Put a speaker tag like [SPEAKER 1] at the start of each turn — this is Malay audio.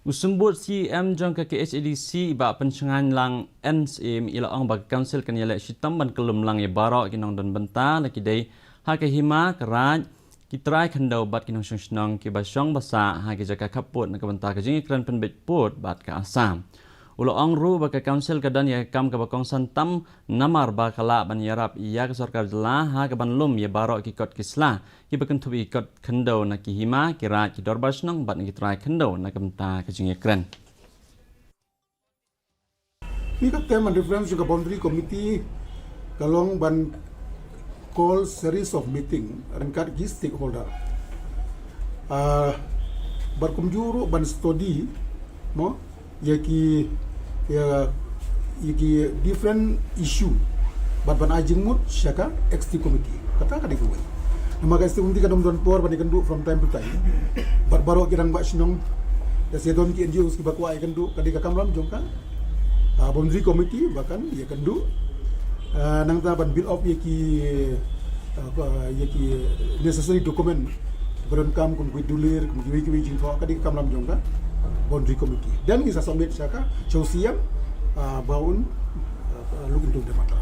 [SPEAKER 1] Usumbut CM jong ke KHADC iba pencengan lang NSM ila ang bag council kan yala sitam ban kelum lang ya barok kinong don benta laki dai ha ke hima keraj kitrai khandau bat kinong shnong ki basyong basa ha ke jaka kaput nak benta ke jing kran penbet put bat ke Assam. Ulo ang ru bag council kadan ya kam ke bakong santam namar ba kala ban yarap iya ke sarkar jela ha ke ban lum ya barok ki kot kisla ki bakan thubi kot khandau nak ki hima kiraj ki dorba shnong bat ki trai khandau nak benta ke jing kran.
[SPEAKER 2] We got them and reference to the boundary committee kalong ban call series of meeting rangkat ki stakeholder. Berkumjuru ban study mo yaki different issue but ban ajingmut syaka XT committee kata ka dikuwi nama XT committee kadom don por ban ikandu from time to time baro kirang ba sinong da sedon ki NGOs ki bakwa ikandu kadika kamram jongka boundary committee bahkan ya kandu nang ta ban bill of yaki necessary document baron kam kun dulir kun kiwi jingko kadika kamram jongka boundary committee dan bisa submit syaka chosiam baun look into the matter.